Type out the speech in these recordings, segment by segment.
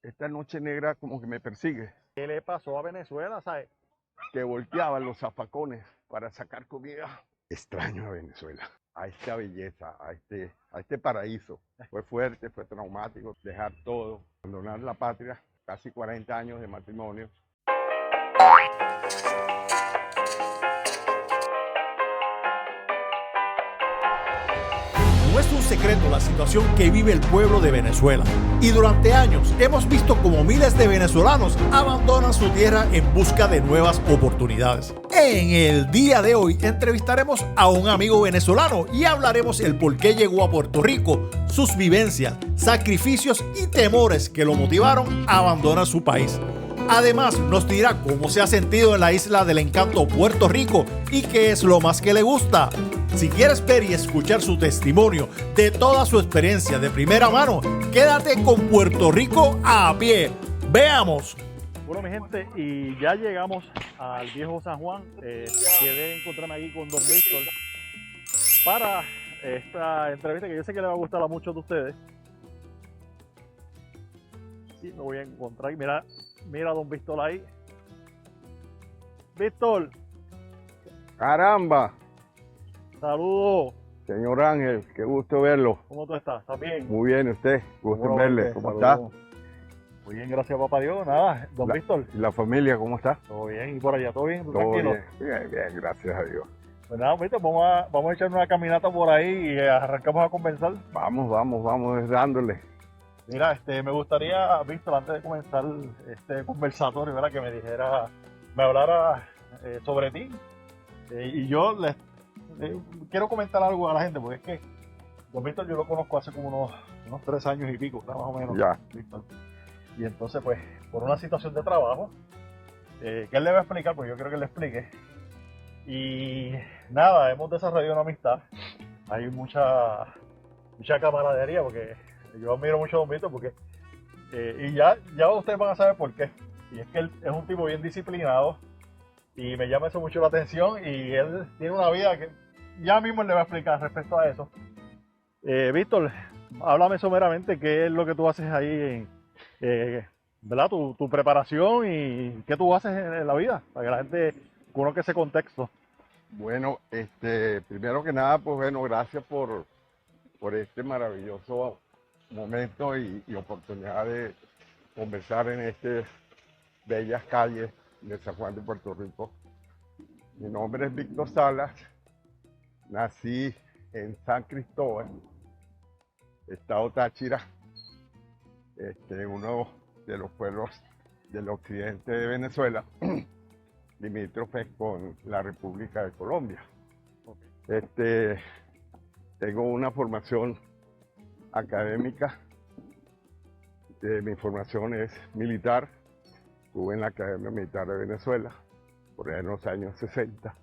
esta noche negra como que me persigue, ¿Qué le pasó a Venezuela, sabes? que volteaban los zafacones para sacar comida. Extraño a Venezuela, a esta belleza, a este paraíso. Fue fuerte, fue traumático, dejar todo, abandonar la patria, casi 40 años de matrimonio. No es un secreto la situación que vive el pueblo de Venezuela. Y durante años hemos visto como miles de venezolanos abandonan su tierra en busca de nuevas oportunidades. En el día de hoy entrevistaremos a un amigo venezolano y hablaremos el por qué llegó a Puerto Rico, sus vivencias, sacrificios y temores que lo motivaron a abandonar su país. Además, nos dirá cómo se ha sentido en la isla del encanto Puerto Rico y qué es lo más que le gusta. Si quieres ver y escuchar su testimonio de toda su experiencia de primera mano, quédate con Puerto Rico a pie. ¡Veamos! Bueno, mi gente, y ya llegamos al viejo San Juan. Quedé encontrarme aquí con Don Víctor para esta entrevista que yo sé que le va a gustar a muchos de ustedes. Sí, me voy a encontrar. Mira a Don Víctor ahí. Víctor, ¡Caramba! saludos. Señor Ángel, qué gusto verlo. ¿Cómo tú estás? ¿Estás bien? Muy bien, usted, gusto en verle. ¿Cómo está? Saludos. Muy bien, gracias papá Dios. Nada, Don Víctor. ¿Y la familia cómo está? Todo bien, y por allá, ¿todo bien? Todo Tranquilo. bien, bien, gracias a Dios. Pues nada, Víctor, vamos a echar una caminata por ahí y arrancamos a conversar. Vamos dándole. Mira, me gustaría, Víctor, antes de comenzar este conversatorio, ¿verdad? Que me hablara sobre ti. Y yo les quiero comentar algo a la gente, porque es que Don Víctor yo lo conozco hace como unos 3 años y pico, más o menos. Ya. Víctor. Y entonces, pues, por una situación de trabajo, que él le va a explicar, pues yo quiero que él le explique. Y nada, hemos desarrollado una amistad. Hay mucha camaradería, porque yo admiro mucho a Don Víctor, porque y ya ustedes van a saber por qué. Y es que él es un tipo bien disciplinado y me llama eso mucho la atención, y él tiene una vida que ya mismo él le va a explicar respecto a eso. Víctor, háblame someramente qué es lo que tú haces ahí, ¿verdad? Tu preparación y qué tú haces en la vida, para que la gente conozca ese contexto. Bueno, primero que nada, pues bueno, gracias por este maravilloso momento y oportunidad de conversar en estas bellas calles de San Juan de Puerto Rico. Mi nombre es Víctor Salas, nací en San Cristóbal, estado Táchira, uno de los pueblos del occidente de Venezuela, limítrofes con la República de Colombia. Tengo una formación académica, mi formación es militar, estuve en la Academia Militar de Venezuela, por ahí en los años 60,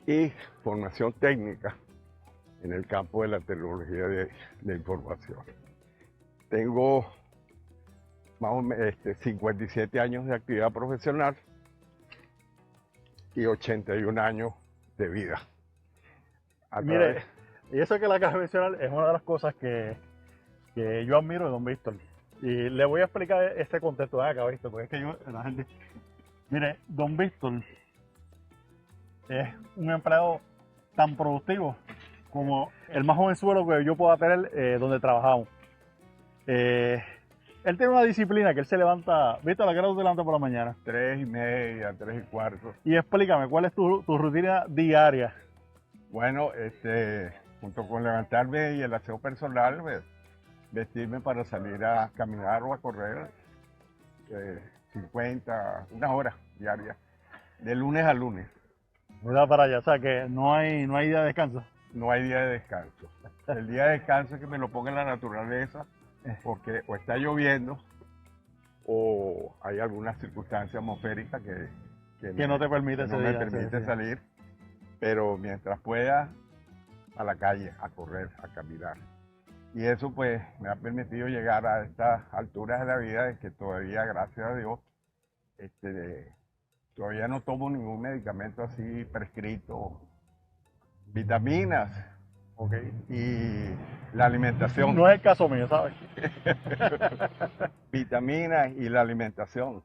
y formación técnica en el campo de la tecnología de información. Tengo más o menos 57 años de actividad profesional y 81 años de vida. Mire, y eso que le acabo de mencionar es una de las cosas que yo admiro de Don Víctor. Y le voy a explicar este contexto de acá, Víctor, porque es que la gente... Mire, Don Víctor es un empleado tan productivo como el más jovenzuelo que yo pueda tener donde trabajamos. Él tiene una disciplina que él se levanta... Víctor, ¿a qué hora tú te levantas por la mañana? 3:30, 3:15. Y explícame, ¿cuál es tu rutina diaria? Bueno, junto con levantarme y el aseo personal, pues, vestirme para salir a caminar o a correr 1 hora diaria, de lunes a lunes. Mira para allá, o sea que no hay día de descanso. No hay día de descanso. El día de descanso es que me lo ponga en la naturaleza, porque o está lloviendo o hay alguna circunstancia atmosférica que no te permite no me permite salir, pero mientras pueda, a la calle, a correr, a caminar. Y eso pues me ha permitido llegar a estas alturas de la vida, de que todavía, gracias a Dios, todavía no tomo ningún medicamento así prescrito, vitaminas, Ok. y la alimentación, No es el caso mío, ¿sabes? vitaminas y la alimentación.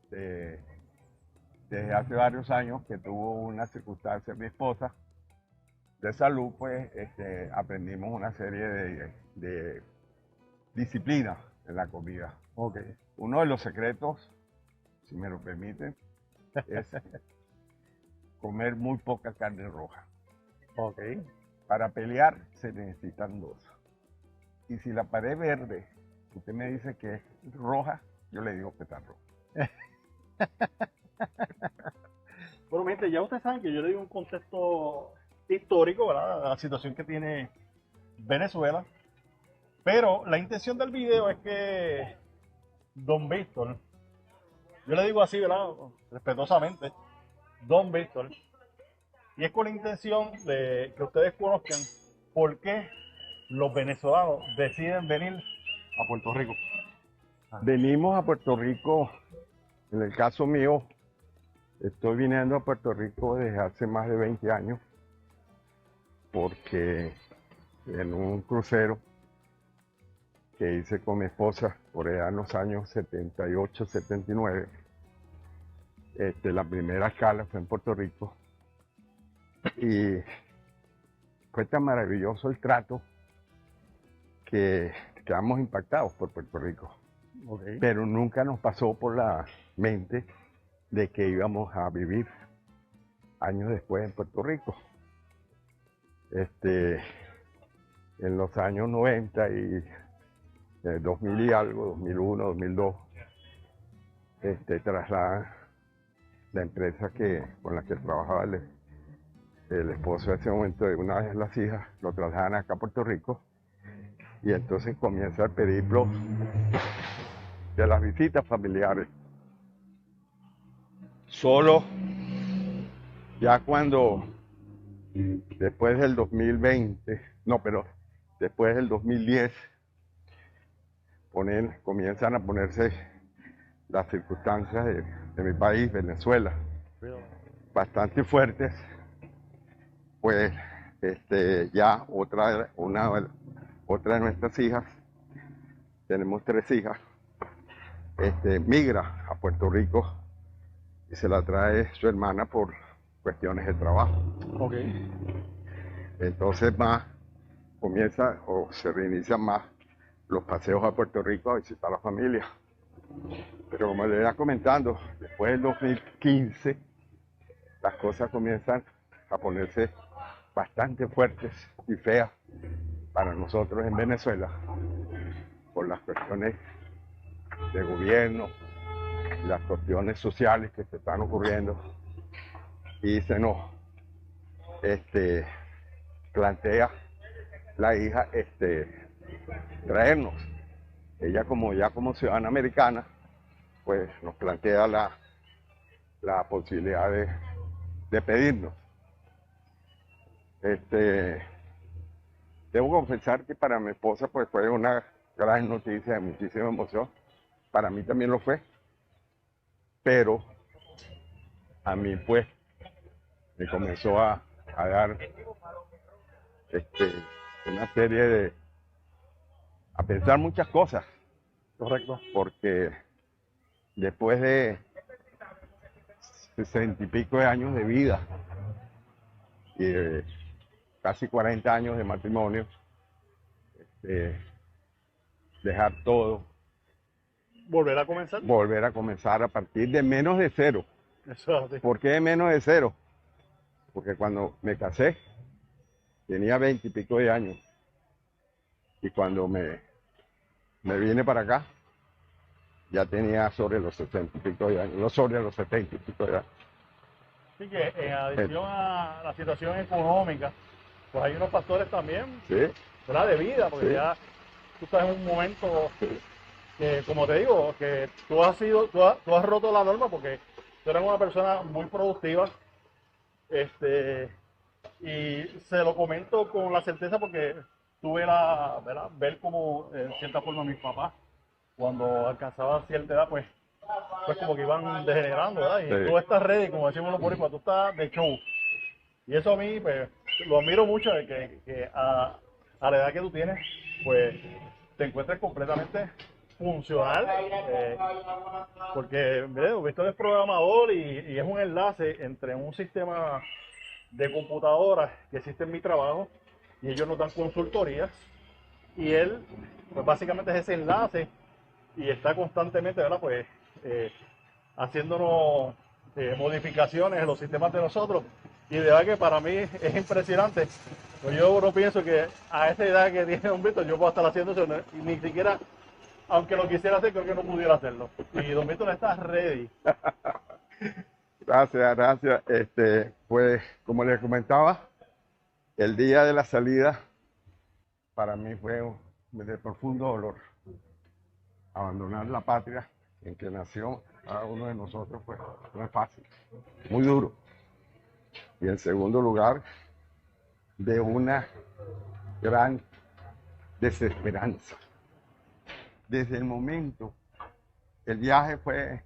Desde hace varios años que tuvo una circunstancia mi esposa de salud, pues aprendimos una serie de disciplinas en la comida. Ok. Uno de los secretos, si me lo permiten, es comer muy poca carne roja. Ok. Para pelear se necesitan dos. Y si la pared verde, usted me dice que es roja, yo le digo que está roja. Bueno, gente, ya ustedes saben que yo le digo un contexto histórico, ¿verdad? La situación que tiene Venezuela. Pero la intención del video es que Don Víctor, yo le digo así, ¿verdad? Respetuosamente, Don Víctor, y es con la intención de que ustedes conozcan por qué los venezolanos deciden venir a Puerto Rico. Venimos a Puerto Rico, en el caso mío, estoy viniendo a Puerto Rico desde hace más de 20 años, porque en un crucero que hice con mi esposa por allá en los años 78, 79, la primera escala fue en Puerto Rico, y fue tan maravilloso el trato que quedamos impactados por Puerto Rico. Okay. Pero nunca nos pasó por la mente de que íbamos a vivir años después en Puerto Rico. En los años 90 y 2000 y algo, 2001, 2002, trasladan la empresa con la que trabajaba el esposo en ese momento de una de las hijas, lo trasladan acá a Puerto Rico, y entonces comienza el periplo de las visitas familiares. Solo ya cuando después del 2020, no, pero después del 2010, comienzan a ponerse las circunstancias de mi país, Venezuela, bastante fuertes, pues ya otra de nuestras hijas, tenemos 3 hijas, migra a Puerto Rico y se la trae su hermana por cuestiones de trabajo. Okay. Entonces comienza o se reinician más los paseos a Puerto Rico a visitar a la familia. Pero como les iba comentando, después del 2015 las cosas comienzan a ponerse bastante fuertes y feas para nosotros en Venezuela por las cuestiones de gobierno, las cuestiones sociales que se están ocurriendo, y se nos plantea la hija traernos. Ella como ciudadana americana, pues nos plantea la posibilidad de pedirnos. Debo confesar que para mi esposa pues fue una gran noticia de muchísima emoción. Para mí también lo fue, pero a mí pues me comenzó a dar una serie a pensar muchas cosas. Correcto. Porque después de 60 y pico de años de vida y de casi 40 años de matrimonio, dejar todo, Volver a comenzar. volver a comenzar a partir de menos de cero. Eso es así. ¿Por qué de menos de cero? Porque cuando me casé tenía 20 y pico de años, y cuando me vine para acá ya tenía sobre los 60 y pico de años, no sobre los 70 y pico de años. Así que en adición a la situación económica, pues hay unos factores también, Sí, ¿verdad? De vida, porque Sí. ya tú estás en un momento sí, que, como te digo, que tú has roto la norma, porque tú eres una persona muy productiva, y se lo comento con la certeza porque tuve ¿verdad? Ver como en cierta forma mis papás, cuando alcanzaban cierta edad, pues como que iban degenerando, ¿verdad? Y Sí. tú estás ready, como decimos los boricuas, tú estás de show. Y eso a mí, pues, lo admiro mucho de que a la edad que tú tienes, pues te encuentres completamente funcional, porque mire, Víctor es programador y es un enlace entre un sistema de computadoras que existe en mi trabajo y ellos nos dan consultorías y él pues básicamente es ese enlace y está constantemente, ¿verdad? Pues haciéndonos modificaciones en los sistemas de nosotros y de verdad que para mí es impresionante. Pues yo no pienso que a esa edad que tiene Don Víctor yo puedo estar haciendo eso, y ni siquiera, aunque lo quisiera hacer, creo que no pudiera hacerlo. Y Don Víctor está ready. Gracias, gracias. Pues como les comentaba, el día de la salida para mí fue de profundo dolor. Abandonar la patria en que nació cada uno de nosotros, pues no es fácil, muy duro. Y en segundo lugar, de una gran desesperanza. Desde el momento, el viaje fue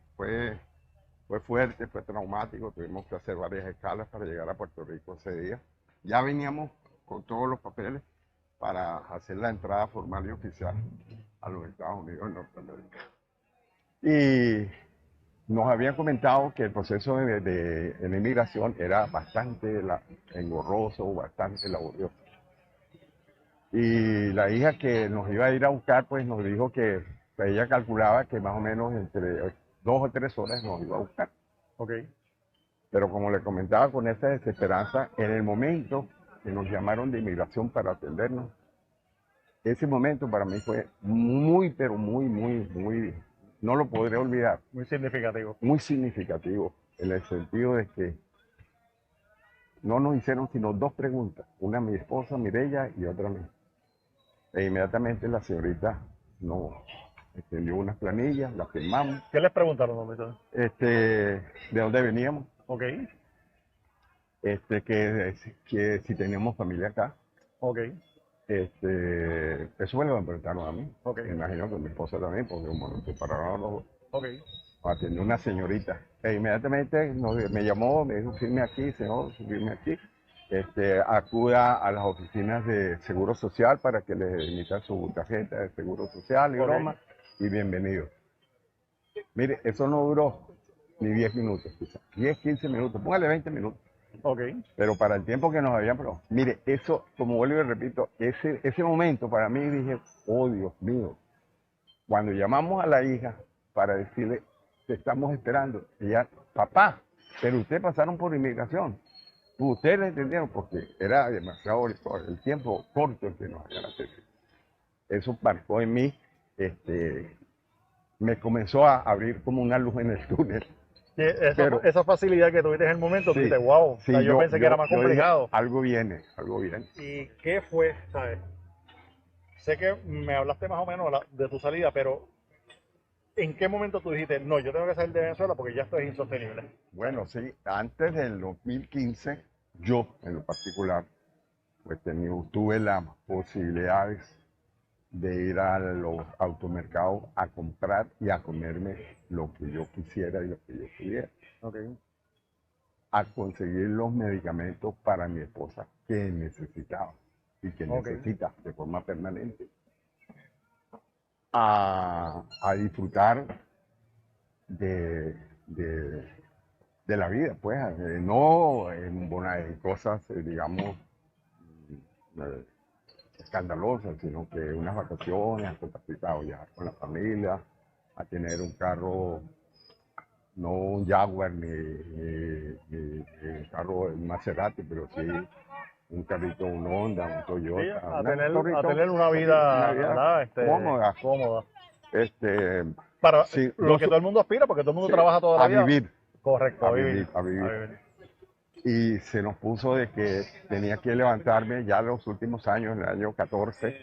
fuerte, fue traumático, tuvimos que hacer varias escalas para llegar a Puerto Rico ese día. Ya veníamos con todos los papeles para hacer la entrada formal y oficial a los Estados Unidos de Norteamérica. Y nos habían comentado que el proceso de inmigración era bastante engorroso, bastante laborioso. Y la hija que nos iba a ir a buscar, pues nos dijo que ella calculaba que más o menos entre 2 o 3 horas nos iba a buscar. Okay. Pero como le comentaba, con esa desesperanza, en el momento que nos llamaron de inmigración para atendernos, ese momento para mí fue muy, pero muy, no lo podré olvidar. Muy significativo. Muy significativo, en el sentido de que no nos hicieron sino 2 preguntas, una a mi esposa Mireya y otra a mí. E inmediatamente la señorita nos extendió unas planillas, las firmamos. ¿Qué les preguntaron, Don Víctor? ¿De dónde veníamos? Ok. Que si teníamos familia acá. Ok. Eso me lo preguntaron a mí. Okay. Me imagino que mi esposa también, porque como nos separaron los dos. Okay. Atendió una señorita. E inmediatamente me llamó, me dijo, firme aquí, señor, firme aquí. Acuda a las oficinas de Seguro Social para que le emitan su tarjeta de Seguro Social y broma, y bienvenido. Mire, eso no duró ni 10 minutos, quizás. 10, 15 minutos, póngale 20 minutos. Okay. Pero para el tiempo que nos habían probado. Mire, eso, como vuelvo y repito, ese momento para mí dije, oh Dios mío, cuando llamamos a la hija para decirle, te estamos esperando, ella, papá, pero ustedes pasaron por inmigración. Ustedes le entendieron porque era demasiado el tiempo corto en que nos habían atendido. Eso marcó en mí, me comenzó a abrir como una luz en el túnel. Esa facilidad que tuviste en el momento, sí, dijiste, wow, sí, o sea, yo pensé que era más complicado. Dije, algo viene, algo viene. ¿Y qué fue, sabes? Sé que me hablaste más o menos de tu salida, pero ¿en qué momento tú dijiste, no, yo tengo que salir de Venezuela porque ya esto es insostenible? Bueno, sí, antes del 2015, yo en lo particular, pues tuve las posibilidades de ir a los automercados a comprar y a comerme lo que yo quisiera y lo que yo pudiera. Okay. A conseguir los medicamentos para mi esposa que necesitaba y que necesita de forma permanente. A disfrutar de la vida, pues, no en cosas, digamos, escandalosas, sino que unas vacaciones, a viajar con la familia, a tener un carro, no un Jaguar ni un carro Maserati, pero sí un carrito, un Honda, un Toyota. Sí, a tener una vida, ¿verdad? Cómoda. Para sí, lo que todo el mundo aspira, porque todo el mundo trabaja toda la vida. A vivir. Correcto, a vivir. Y se nos puso de que tenía que levantarme ya los últimos años, en el año 14,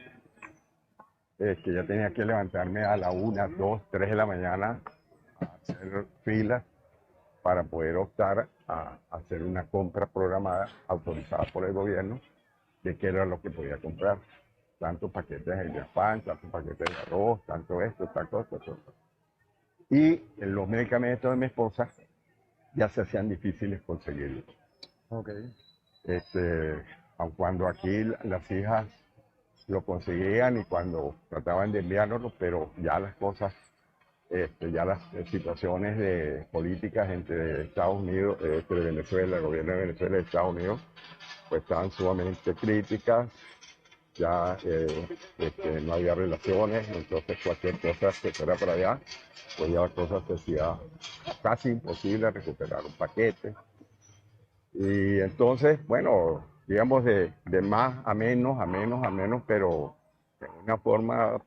que ya tenía que levantarme a la 1, 2, 3 de la mañana a hacer filas para poder optar a hacer una compra programada, autorizada por el gobierno, de qué era lo que podía comprar. Tantos paquetes de pan, tantos paquetes de arroz, tanto esto, tanto esto. Y los medicamentos de mi esposa ya se hacían difíciles conseguirlos. Okay. aun cuando aquí las hijas lo conseguían y cuando trataban de enviárnoslo, pero ya las cosas, ya las situaciones de políticas entre Estados Unidos, entre Venezuela, el gobierno de Venezuela y Estados Unidos, pues estaban sumamente críticas, ya no había relaciones, entonces cualquier cosa que fuera para allá, pues ya la cosa se hacía casi imposible recuperar un paquete. Y entonces, bueno, digamos de más a menos, a menos, a menos, pero de una forma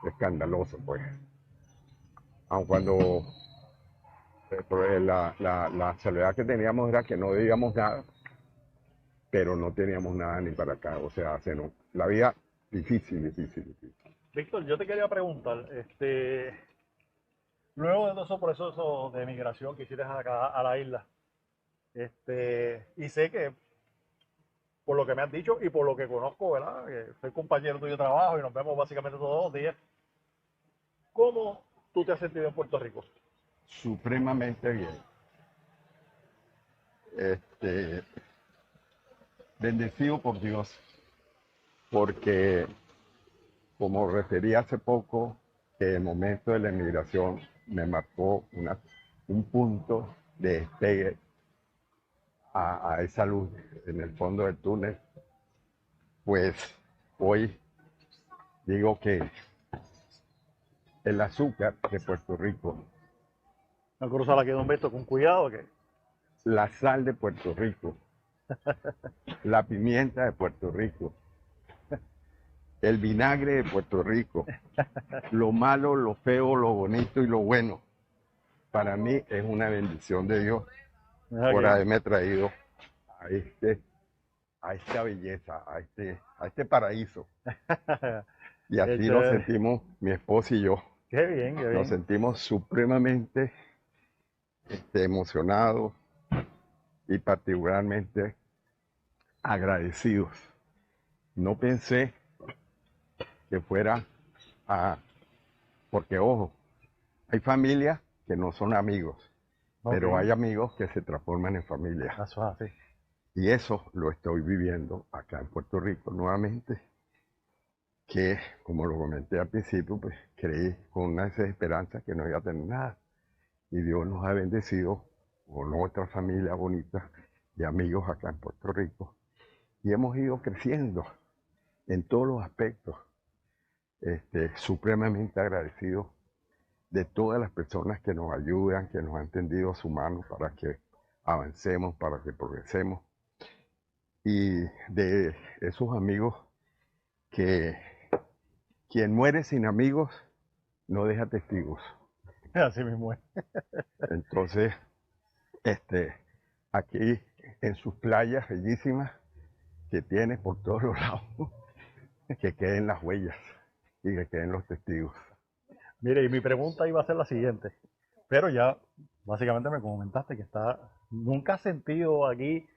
escandalosa, pues. Aun cuando la salvedad que teníamos era que no debíamos nada, pero no teníamos nada ni para acá, o sea, la vida difícil, difícil, difícil. Víctor, yo te quería preguntar, luego de todo esos procesos de migración que hiciste acá a la isla, y sé que por lo que me has dicho y por lo que conozco, ¿verdad? Que soy compañero tuyo de trabajo y nos vemos básicamente todos los días. ¿Cómo tú te has sentido en Puerto Rico? Supremamente bien. Bendecido por Dios, porque como referí hace poco, que el momento de la emigración me marcó un punto de despegue a esa luz en el fondo del túnel, pues hoy digo que el azúcar de Puerto Rico, No cruzar aquí, don Víctor, con cuidado, que la sal de Puerto Rico, la pimienta de Puerto Rico, el vinagre de Puerto Rico, lo malo, lo feo, lo bonito y lo bueno, para mí es una bendición de Dios por haberme traído a esta belleza, a este paraíso. Y así lo sentimos mi esposa y yo. Qué bien, qué bien. Nos sentimos supremamente emocionados y particularmente agradecidos. No pensé que fuera porque ojo, hay familias que no son amigos, pero hay amigos que se transforman en familia. Eso es así. Y eso lo estoy viviendo acá en Puerto Rico nuevamente, que como lo comenté al principio, pues creí con una desesperanza que no iba a tener nada. Y Dios nos ha bendecido con nuestra familia bonita de amigos acá en Puerto Rico. Y hemos ido creciendo en todos los aspectos. Supremamente agradecidos de todas las personas que nos ayudan, que nos han tendido su mano para que avancemos, para que progresemos. Y de esos amigos que quien muere sin amigos no deja testigos. Así mismo es. Entonces, aquí en sus playas bellísimas que tiene por todos los lados, que queden las huellas y que queden los testigos. Mire, y mi pregunta iba a ser la siguiente, pero ya básicamente me comentaste que nunca has sentido aquí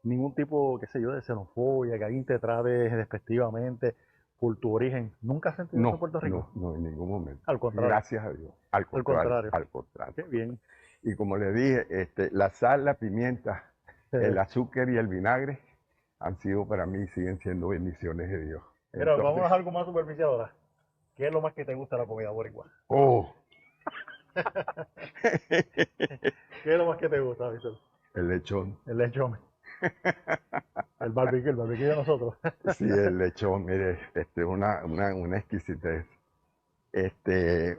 ningún tipo, qué sé yo, de xenofobia, que alguien te trate despectivamente por tu origen. ¿Nunca has sentido eso en Puerto Rico? No, en ningún momento. Al contrario. Gracias a Dios. Al contrario. Al contrario. Qué bien. Y como le dije, la sal, la pimienta, el azúcar y el vinagre han sido para mí, siguen siendo bendiciones de Dios. Pero vamos a algo más superficial ahora. ¿Qué es lo más que te gusta de la comida boricua? ¡Oh! ¿Qué es lo más que te gusta, Víctor? El lechón. El lechón. El barbecue de nosotros. Sí, el lechón, mire, una exquisitez.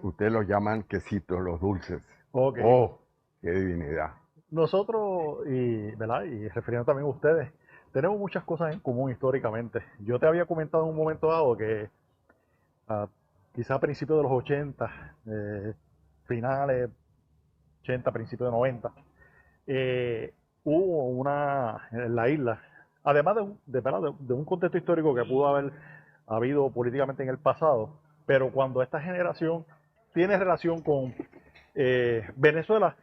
Ustedes los llaman quesitos, los dulces. Okay. ¡Oh! ¡Qué divinidad! Nosotros, ¿verdad? Y refiriendo también a ustedes, tenemos muchas cosas en común históricamente. Yo te había comentado en un momento dado que quizá a principios de los 80, finales 80, principios de 90, hubo en la isla, además de un contexto histórico que pudo haber habido políticamente en el pasado, pero cuando esta generación tiene relación con Venezuela,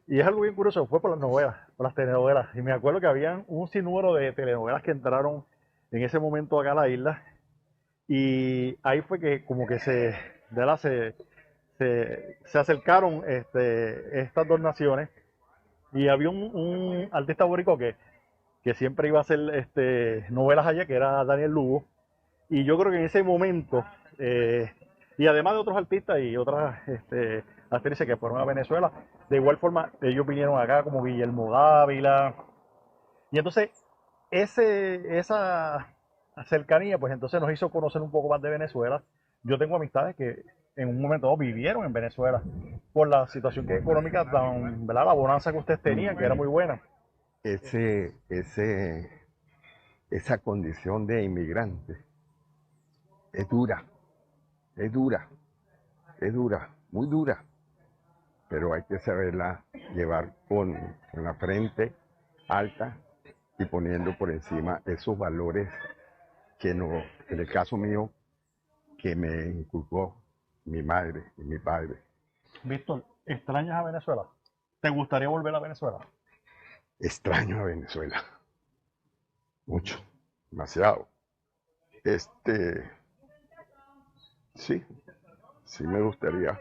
y es algo bien curioso, fue por las novelas, por las telenovelas, y me acuerdo que habían un sinnúmero de telenovelas que entraron en ese momento acá a la isla, y ahí fue que como que se acercaron estas dos naciones, y había un artista boricua que que siempre iba a hacer novelas allá, que era Daniel Lugo. Y yo creo que en ese momento, y además de otros artistas y otras actrices que fueron a Venezuela, de igual forma ellos vinieron acá como Guillermo Dávila. Y entonces esa cercanía, pues entonces nos hizo conocer un poco más de Venezuela. Yo tengo amistades que en un momento dado vivieron en Venezuela por la situación económica, ¿verdad? La bonanza que ustedes tenían, que era muy buena. Ese, ese, esa condición de inmigrante es dura, es dura, es dura, muy dura, pero hay que saberla llevar con la frente alta y poniendo por encima esos valores que no, en el caso mío, que me inculcó mi madre y mi padre. Víctor, ¿extrañas a Venezuela? ¿Te gustaría volver a Venezuela? Extraño a Venezuela, mucho, demasiado. Sí, sí me gustaría,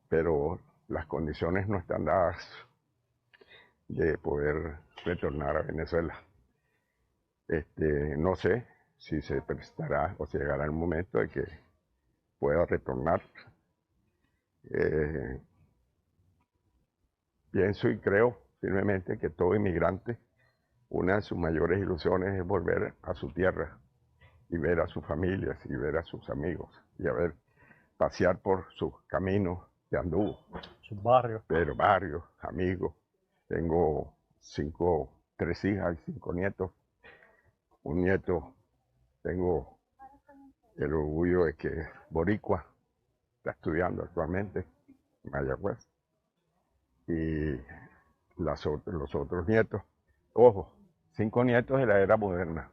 pero las condiciones no están dadas de poder retornar a Venezuela. No sé si se prestará o si llegará el momento de que pueda retornar. Pienso y creo firmemente que todo inmigrante, una de sus mayores ilusiones es volver a su tierra y ver a sus familias y ver a sus amigos y a ver pasear por sus caminos que anduvo. Sus barrios. Pero varios amigos. Tengo tres hijas y 5 nietos. Un nieto, tengo el orgullo de que es boricua, está estudiando actualmente en Mayagüez. Y los otros nietos, ojo, 5 nietos de la era moderna.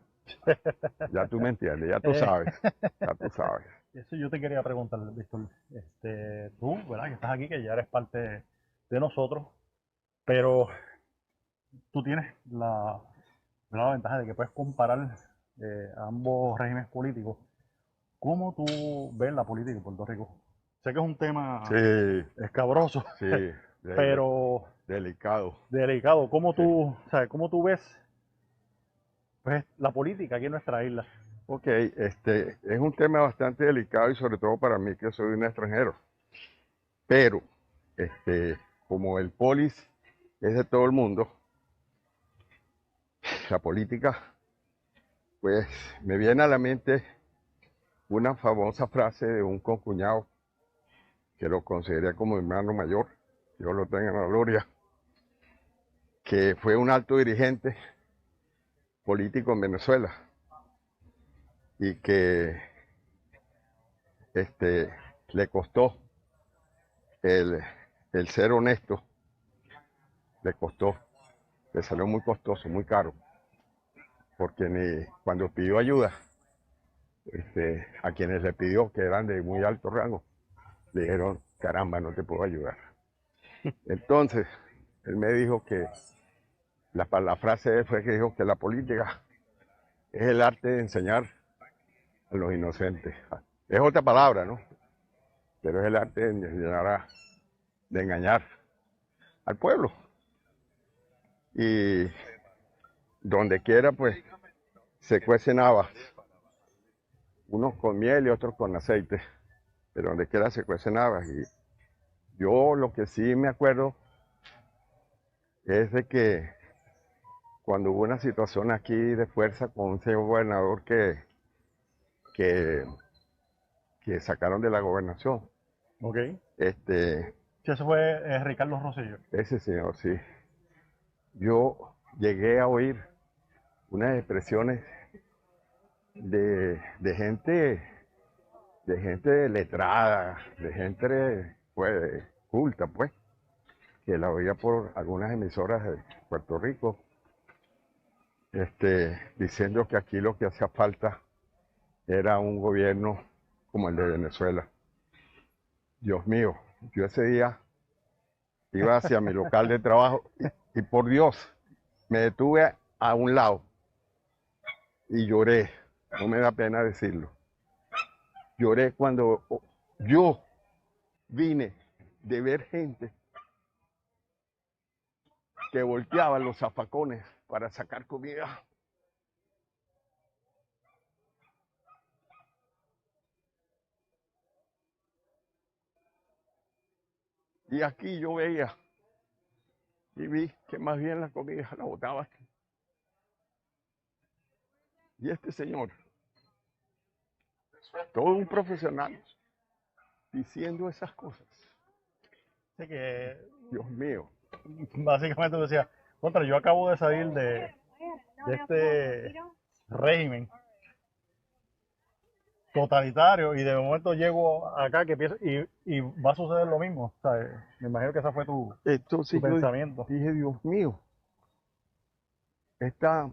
Ya tú me entiendes, ya tú sabes, ya tú sabes. Eso yo te quería preguntar, Víctor. Tú, ¿verdad? Que estás aquí, que ya eres parte de nosotros, pero tú tienes la ventaja de que puedes comparar ambos regímenes políticos. ¿Cómo tú ves la política en Puerto Rico? Sé que es un tema Sí, escabroso, sí, pero delicado. delicado. ¿Cómo tú ves pues, la política aquí en nuestra isla? Ok, es un tema bastante delicado y sobre todo para mí que soy un extranjero. Pero, como el polis es de todo el mundo, la política, pues me viene a la mente una famosa frase de un concuñado que lo consideré como mi hermano mayor, Dios lo tenga en la gloria, que fue un alto dirigente político en Venezuela y que le costó el ser honesto, le costó, le salió muy costoso, muy caro, porque cuando pidió ayuda, a quienes le pidió, que eran de muy alto rango, le dijeron, caramba, no te puedo ayudar. Entonces, él me dijo que la frase de él fue que dijo que la política es el arte de enseñar a los inocentes. Es otra palabra, ¿no? Pero es el arte de enseñar de engañar al pueblo. Y donde quiera, pues, se cuecen habas. Unos con miel y otros con aceite. Pero donde quiera se cuecen habas. Y yo lo que sí me acuerdo es de que cuando hubo una situación aquí de fuerza con un señor gobernador que sacaron de la gobernación. Ok. Sí, ese fue Ricardo Rosselló. Ese señor, sí. Yo llegué a oír unas expresiones de gente letrada, de gente pues, culta, pues, que la oía por algunas emisoras de Puerto Rico, diciendo que aquí lo que hacía falta era un gobierno como el de Venezuela. Dios mío, yo ese día iba hacia mi local de trabajo y por Dios, me detuve a un lado y lloré, no me da pena decirlo. Lloré cuando yo vine de ver gente que volteaba los zafacones para sacar comida. Y aquí yo veía y vi que más bien la comida la botaba aquí. Y este señor, todo un profesional, diciendo esas cosas. Así que Dios mío. básicamente tú decías, contra, yo acabo de salir de este régimen totalitario y de momento llego acá que y va a suceder lo mismo. ¿Sabes? Me imagino que ese fue tu Entonces yo pensamiento. dije, Dios mío, esta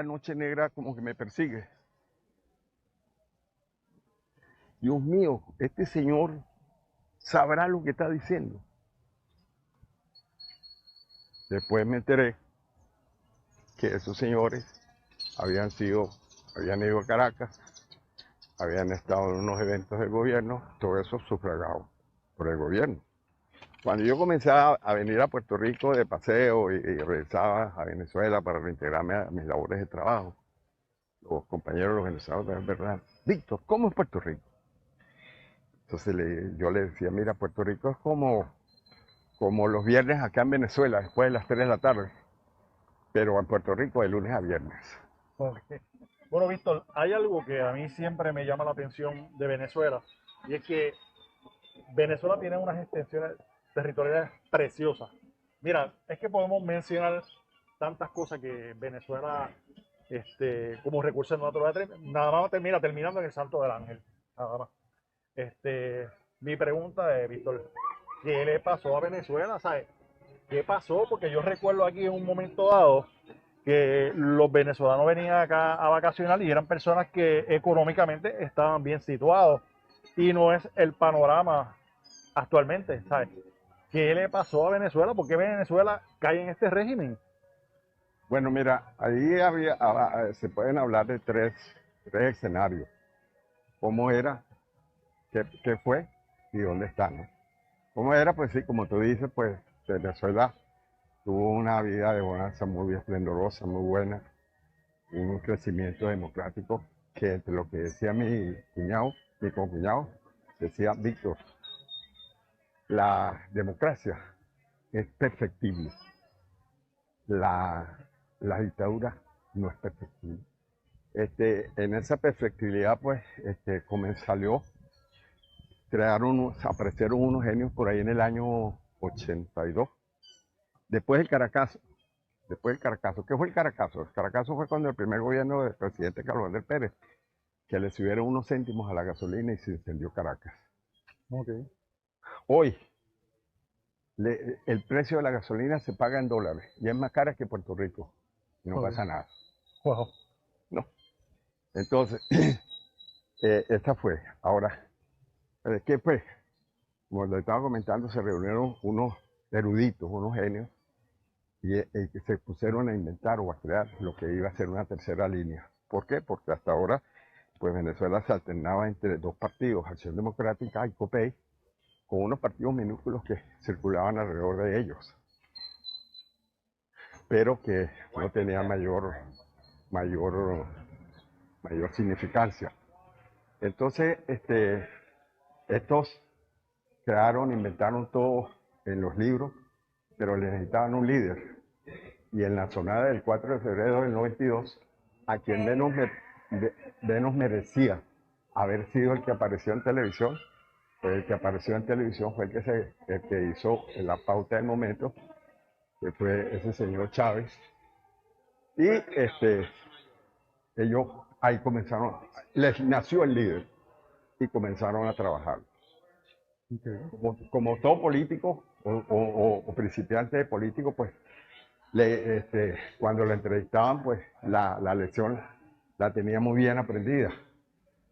noche negra como que me persigue. Dios mío, este señor sabrá lo que está diciendo. Después me enteré que esos señores habían ido a Caracas, habían estado en unos eventos del gobierno, todo eso sufragado por el gobierno. Cuando yo comencé a venir a Puerto Rico de paseo y regresaba a Venezuela para reintegrarme a mis labores de trabajo, los compañeros los venezolanos de verdad, Víctor, ¿cómo es Puerto Rico? Entonces yo le decía, mira, Puerto Rico es como los viernes acá en Venezuela, después de las 3 de la tarde, pero en Puerto Rico de lunes a viernes. Okay. Bueno, Víctor, hay algo que a mí siempre me llama la atención de Venezuela y es que Venezuela tiene unas extensiones territoriales preciosas. Mira, es que podemos mencionar tantas cosas que Venezuela, como recursos naturales, nada más termina terminando en el Salto del Ángel, nada más. Mi pregunta es, Víctor, ¿qué le pasó a Venezuela? ¿Sabes? ¿Qué pasó? Porque yo recuerdo aquí en un momento dado que los venezolanos venían acá a vacacionar y eran personas que económicamente estaban bien situados. Y no es el panorama actualmente, ¿sabes? ¿Qué le pasó a Venezuela? ¿Por qué Venezuela cae en este régimen? Bueno, mira, ahí se pueden hablar de tres escenarios. ¿Cómo era? ¿Qué fue? ¿Y dónde está? ¿No? ¿Cómo era? Pues sí, como tú dices, pues Venezuela tuvo una vida de bonanza muy esplendorosa, muy buena, un crecimiento democrático que entre lo que decía mi concuñado, decía Víctor, la democracia es perfectible, la dictadura no es perfectible. En esa perfectibilidad, pues, aparecieron unos genios por ahí en el año 82, después del Caracazo. ¿Qué fue el Caracazo? El Caracazo fue cuando el primer gobierno del presidente Carlos Andrés Pérez, que le subieron unos céntimos a la gasolina y se incendió Caracas. Okay. Hoy, el precio de la gasolina se paga en dólares y es más cara que Puerto Rico y no pasa nada. Wow. No. Entonces, esta fue. Ahora, ¿qué fue? Como lo estaba comentando, se reunieron unos eruditos, unos genios, y que se pusieron a inventar o a crear lo que iba a ser una tercera línea. ¿Por qué? Porque hasta ahora, pues Venezuela se alternaba entre dos partidos, Acción Democrática y COPEI, con unos partidos minúsculos que circulaban alrededor de ellos, pero que no tenían mayor significancia. Entonces, estos inventaron todo en los libros, pero le necesitaban un líder. Y en la sonada del 4 de febrero del 92, a quien menos merecía haber sido el que apareció en televisión, pues el que apareció en televisión fue el que hizo la pauta del momento, que fue ese señor Chávez. Y ellos ahí les nació el líder y comenzaron a trabajar. Okay. Como todo político o principiante político, pues cuando lo entrevistaban, pues la lección la tenía muy bien aprendida,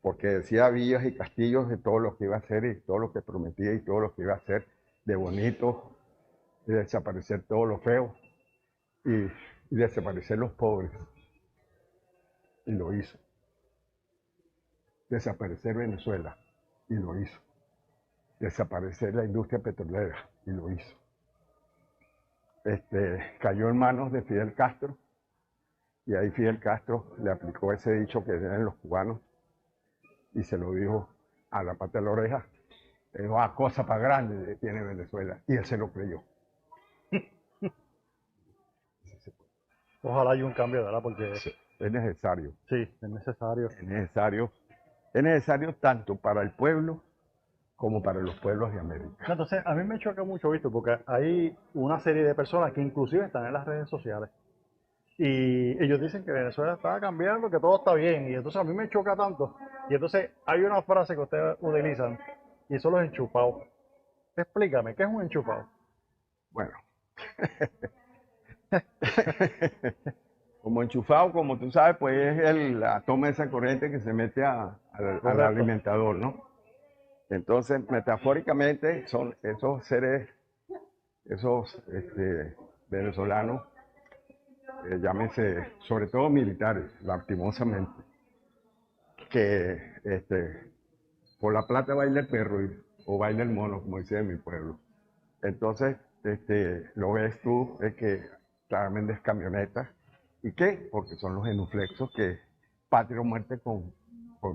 porque decía villas y castillos de todo lo que iba a hacer y todo lo que prometía y todo lo que iba a hacer de bonito, y desaparecer todo lo feo y desaparecer los pobres. Y lo hizo. Desaparecer Venezuela, y lo hizo. Desaparecer la industria petrolera, y lo hizo. cayó en manos de Fidel Castro, y ahí Fidel Castro le aplicó ese dicho que tienen los cubanos y se lo dijo a la pata de la oreja. Le dijo, cosa para grande tiene Venezuela, y él se lo creyó. Ojalá haya un cambio, ¿verdad? Porque Es necesario. sí, es necesario. Es necesario tanto para el pueblo como para los pueblos de América. Entonces, a mí me choca mucho, ¿viste? Porque hay una serie de personas que inclusive están en las redes sociales y ellos dicen que Venezuela está cambiando, que todo está bien, y entonces a mí me choca tanto. Y entonces hay una frase que ustedes utilizan y son los enchufados. Explícame, ¿qué es un enchufado? Bueno, como enchufado, como tú sabes, pues es la toma de esa corriente que se mete al Correcto. alimentador, ¿no? Entonces, metafóricamente, son esos seres, esos venezolanos, llámense, sobre todo militares, lastimosamente, que por la plata baila el perro o baila el mono, como dice en mi pueblo. Entonces, lo ves tú, es que claramente es camionetas. ¿Y qué? Porque son los genuflexos que patria o muerte con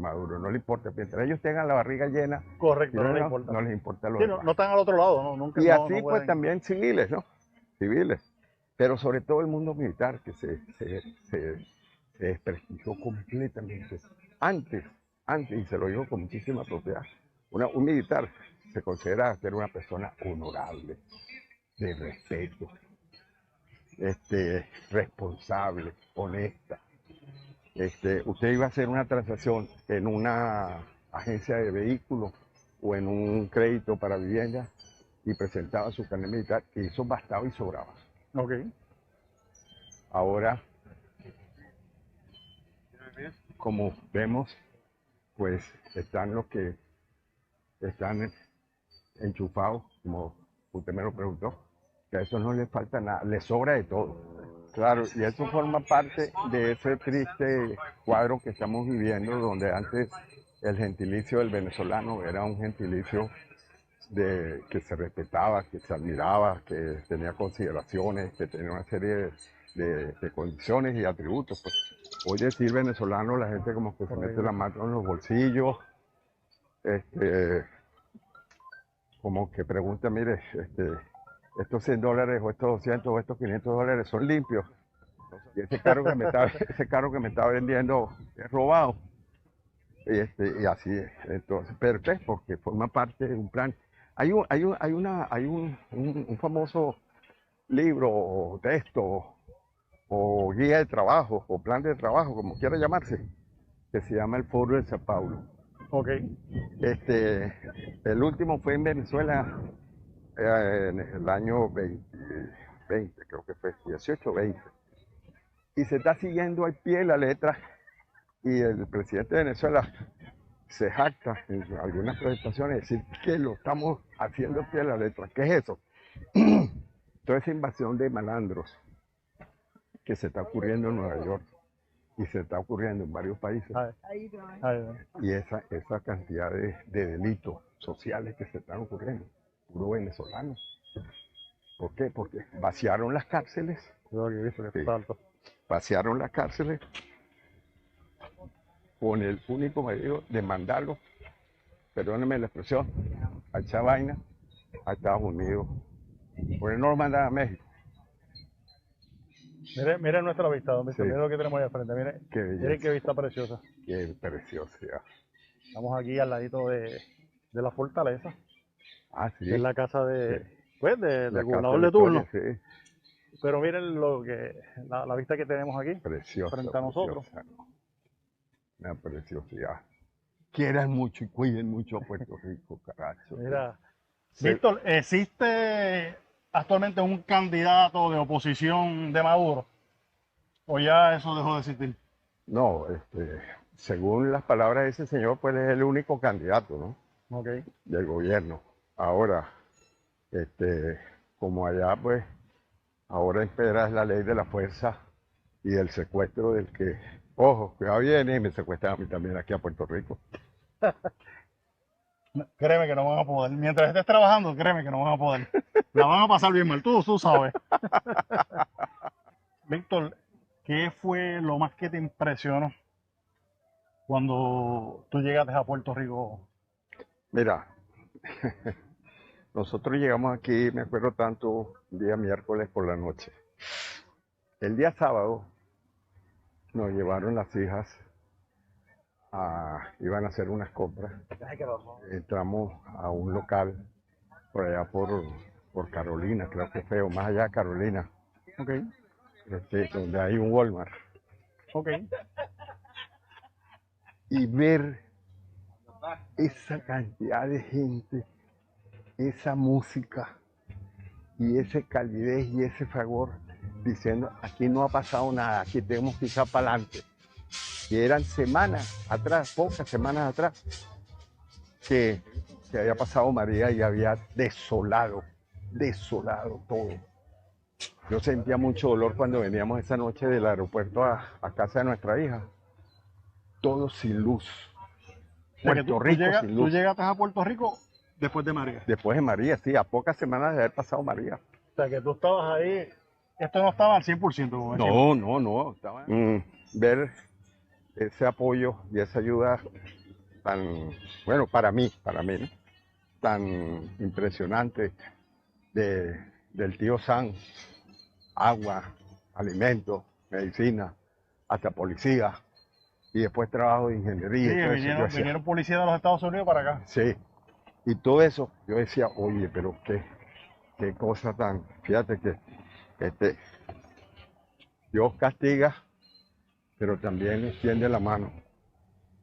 Maduro. No le importa. Mientras ellos tengan la barriga llena, Correcto, no les importa. no les importa lo Sí, demás. no están al otro lado, ¿no? Nunca, Y no, así no pues pueden. también civiles, ¿no? Civiles. Pero sobre todo el mundo militar, que se desprestigió completamente. Antes, y se lo digo con muchísima propiedad, un militar se considera ser una persona honorable, de respeto, responsable, honesta. Usted iba a hacer una transacción en una agencia de vehículos o en un crédito para vivienda y presentaba su carnet militar, y eso bastaba y sobraba. Ok. Ahora, como vemos, pues están los que están enchufados, como usted me lo preguntó, que a eso no les falta nada, les sobra de todo. Claro, y eso forma parte de ese triste cuadro que estamos viviendo, donde antes el gentilicio del venezolano era un gentilicio que se respetaba, que se admiraba, que tenía consideraciones, que tenía una serie de condiciones y atributos. Pues. Hoy decir venezolano, la gente como que se mete la mano en los bolsillos, como que pregunta, mire, estos $100 o estos 200 o estos $500 son limpios. Y ese carro que me está vendiendo es robado. Y así es. Entonces, pero ¿qué? Porque forma parte de un plan. Hay un famoso libro o texto o guía de trabajo o plan de trabajo, como quiera llamarse, que se llama el Foro de Sao Paulo. Ok. El último fue en Venezuela en el año 20, creo que fue 18 o 20. Y se está siguiendo al pie de la letra, y el presidente de Venezuela se jacta en algunas presentaciones de decir que lo estamos haciendo al pie de la letra. ¿Qué es eso? Toda esa invasión de malandros que se está ocurriendo en Nueva York y se está ocurriendo en varios países, Ahí, y esa cantidad de delitos sociales que se están ocurriendo, puro venezolano. ¿Por qué? Porque vaciaron las cárceles, vaciaron las cárceles con el único medio de mandarlo, perdónenme la expresión, a echar vaina a Estados Unidos. Por eso no lo mandan a México. Mire nuestra vista, don Víctor, Sí. mire lo que tenemos ahí al frente, Qué belleza. miren qué vista preciosa. Qué preciosidad. Estamos aquí al ladito de la fortaleza, Ah, sí. que es la casa Sí. del La gobernador casa de turno. Victoria, sí. Pero miren la vista que tenemos aquí, Preciosa. frente a nosotros. Preciosa, ¿no? Una preciosidad. Quieran mucho y cuiden mucho a Puerto Rico, carajo. Mira, Sí. Víctor, ¿existe actualmente un candidato de oposición de Maduro? ¿O ya eso dejó de existir? No, según las palabras de ese señor, pues es el único candidato, ¿no? Ok. Del gobierno. Ahora, como allá, pues, ahora espera es la ley de la fuerza y el secuestro del que, ojo, que ya viene y me secuestran a mí también aquí a Puerto Rico. Créeme que no van a poder. Mientras estés trabajando, créeme que no van a poder. La van a pasar bien mal, tú sabes. Víctor, ¿qué fue lo más que te impresionó cuando tú llegaste a Puerto Rico? Mira, nosotros llegamos aquí, me acuerdo tanto, un día miércoles por la noche. El día sábado nos llevaron las hijas, iban a hacer unas compras. Entramos a un local por allá por Carolina, creo que fue, o más allá de Carolina, Ok, donde hay un Walmart. ok. Y ver esa cantidad de gente, esa música y esa calidez y ese fragor, diciendo, aquí no ha pasado nada, aquí tenemos que echar para adelante. Y eran semanas atrás, pocas semanas atrás, que había pasado María y había desolado todo. Yo sentía mucho dolor cuando veníamos esa noche del aeropuerto a casa de nuestra hija. Todo sin luz. O sea, que Puerto Rico sin tú luz. llegaste a Puerto Rico después de María. Después de María, sí, a pocas semanas de haber pasado María. O sea, que tú estabas ahí, esto no estaba al 100%, como decimos. No. Ver ese apoyo y esa ayuda tan, bueno, para mí, ¿no? Tan impresionante del tío Sam, agua, alimentos, medicina, hasta policía, y después trabajo de ingeniería. Sí, y todo eso. Yo decía, vinieron policías de los Estados Unidos para acá. sí, y todo eso, yo decía, oye, pero qué cosa tan, fíjate que Dios castiga, pero también extiende la mano.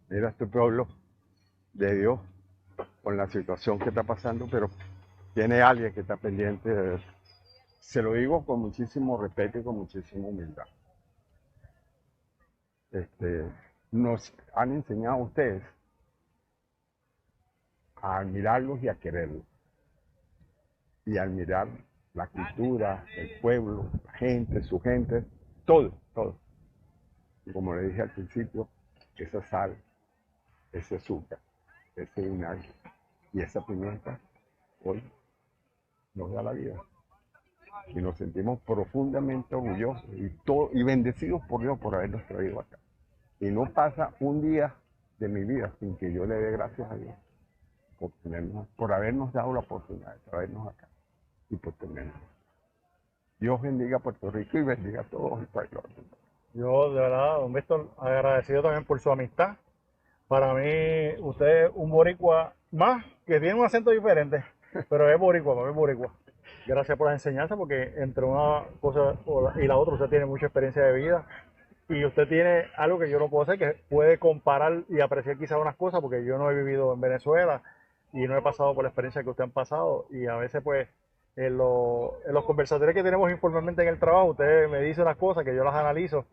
Mira este pueblo de Dios con la situación que está pasando, pero tiene alguien que está pendiente de eso. Se lo digo con muchísimo respeto y con muchísima humildad. Nos han enseñado a ustedes a admirarlos y a quererlos. Y a admirar la cultura, el pueblo, la gente, su gente, todo. Y como le dije al principio, esa sal, ese azúcar, ese vinagre y esa pimienta, hoy nos da la vida. Y nos sentimos profundamente orgullosos y bendecidos por Dios por habernos traído acá. Y no pasa un día de mi vida sin que yo le dé gracias a Dios por habernos dado la oportunidad de traernos acá y por tenernos. Dios bendiga a Puerto Rico y bendiga a todos el pueblo. Yo, de verdad, don Víctor, agradecido también por su amistad. Para mí, usted es un boricua más, que tiene un acento diferente, pero es boricua. Gracias por la enseñanza, porque entre una cosa y la otra usted tiene mucha experiencia de vida y usted tiene algo que yo no puedo hacer, que puede comparar y apreciar quizás unas cosas, porque yo no he vivido en Venezuela y no he pasado por la experiencia que usted han pasado, y a veces pues en los conversatorios que tenemos informalmente en el trabajo, usted me dice unas cosas que yo las analizo,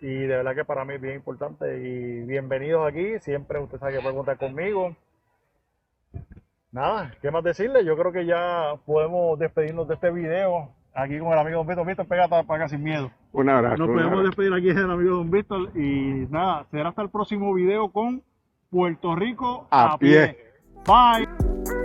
y de verdad que para mí es bien importante. Y bienvenidos aquí, siempre usted sabe que puede contar conmigo. Nada, ¿qué más decirle? Yo creo que ya podemos despedirnos de este video aquí con el amigo Don Víctor. Víctor, pégate para acá sin miedo. Un abrazo. Nos podemos despedir aquí del amigo Don Víctor, y nada, será hasta el próximo video con Puerto Rico a pie. Bye.